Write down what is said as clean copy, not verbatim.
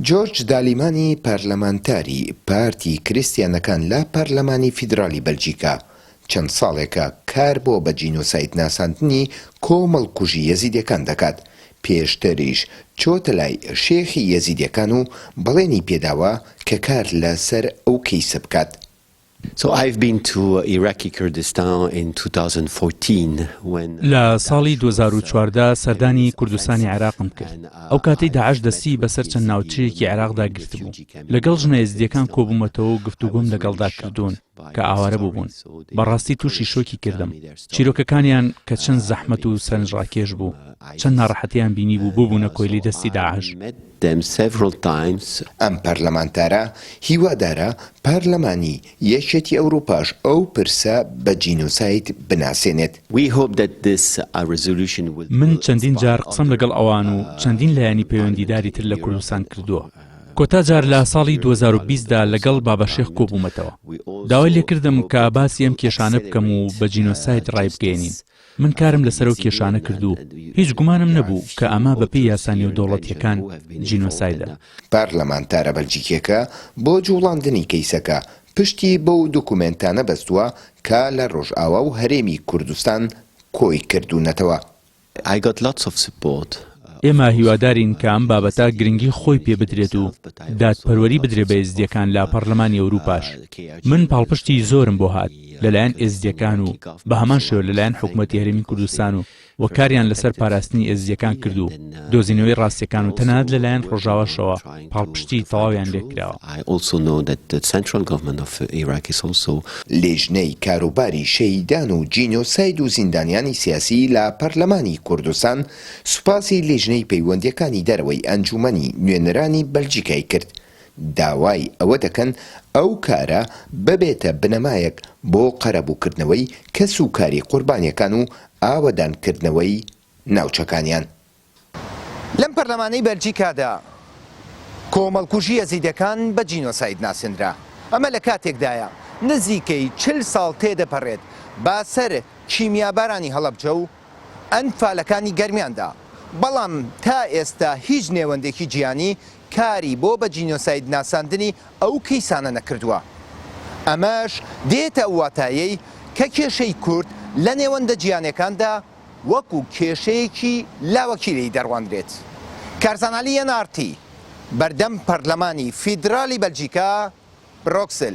جۆرج دالیمانی پارلەمانتاری پارتی کریستیانەکان لە پەرلەمانی فیدرالی بەلجیکا چەند ساڵێکە کار بۆ بە جینۆساید ناساندنی کۆمەڵکوژی یەزیدیەکان دەکات. پێشتریش چۆتە لای شێخی یەزیدیەکان و بەڵێنی پێداوە کە کار لەسەر ئەو کەیسە بکات. So I've been to Iraqi Kurdistan in 2014 when لە ساڵی 2014 سەردانی کوردستانی عێراقم کرد. ئەو کاتەی داعش دەستی بەسەر چەند ناوچەیەکی عێراقدا گرت بوو. لەگەڵ ژنە یەزیدیەکان کۆبوومەتەوە و گفتوگۆم لەگەڵدا کردوون کە ئاوارە بووبوون. بەڕاستی تووشی شۆکی کردم. چیرۆکەکانیان کە چەند زەحمەت و سەرنجڕاکێش بوو. چەند ناڕەحەتیان بینی بوو بووبوونە کۆیلی دەستی داعش. ئەم پەرلەمانتارە هیوادارە پارلەمانی یەکێتی ئەوروپاش ئەو پرسە بە جینۆساید بناسێنێت. من چەندین جار قسەم لەگەڵ ئەوان و چەندین لایەنی پەیوەندیداری تر لە کوردستان کردووە. کۆتا جار لە ساڵی 2020دا لەگەڵ بابەشێخ کۆبوومەتەوە. داوای لێکردم کە باسی ئەم کێشانە بکەم و بە جینۆساید ڕایبگەێنین. من کارم لەسەر ئەو کێشانە کردو. هیچ گومانم نەبوو کە ئەمە بەپێی یاسانی و دەوڵەتیەکان جینۆسایدە. پارلەمانتارە بەلجیکیەکە بۆ جوڵاندنی کەیسەکە پشتی بەو دوکومنتانە بەستووە کە لە ڕۆژئاوا و هەرێمی کوردستان کۆی کردوونەتەوە. ئێمە هیوادارین کە ئەم بابەتە گرنگی خۆی پێ بدرێت و دادپەروەری بدرێ بە ئێزدیەکان لە پەرلەمانی ئەوروپاش. من پاڵپشتی زۆرم بۆ هات لەلایەن ئێزدیەکان و بە هەمان شێوە لەلایەن حکوومەتی هەرێمی کوردستان و وەکاریان لەسەر پاراستنی ئێزدیەکان کردو دۆزینەوەی ڕاستیەکان و تەنانەت لەلایەن ڕۆژاواشەوە پاڵپشتی تەواویان لێکراوە. لێژنەی کاروباری شەهیدان و جینۆساید و زیندانیانی سیاسی لە پەرلەمانی کوردستان سوپاسی لێژنەی پەیوەندیەکانی دەرەوەی ئەنجومەنی نوێنەرانی بەلجیکای کرد. داوای ئەوە دەکەن ئەو کارە ببێتە بنەمایەک بۆ قەرەبووکردنەوەی کەس و کاری قوربانیەکان و ئاوەدانکردنەوەی ناوچەکانیان. لەم پەرلەمانەی بەلجیکادا کۆمەڵکوژی یەزیدیەکان بە جینۆساید ناسێنرا. ئەمە لە کاتێکدایە نزیکەی 40 ساڵ تێدەپەڕێت باسەر کیمیابارانی هەڵەبجە و ئەنفالەکانی گەرمیاندا. بەڵام تا ئێستا هیچ نێوەندێکی جیانی کاری بۆ بە جینۆساید ناساندنی ئەو کەیسانە نەکردووە. ئەمەش دێتە واتایەی کە کێشەی کورد لە نێوەندە جیانەکاندا وەکو کێشەیەکی لاوەکیلەی دەڕواندرێت. کارزانالی NRT بەردەم پەرلەمانی فیدرالی بەلجیکا، بڕۆکسل.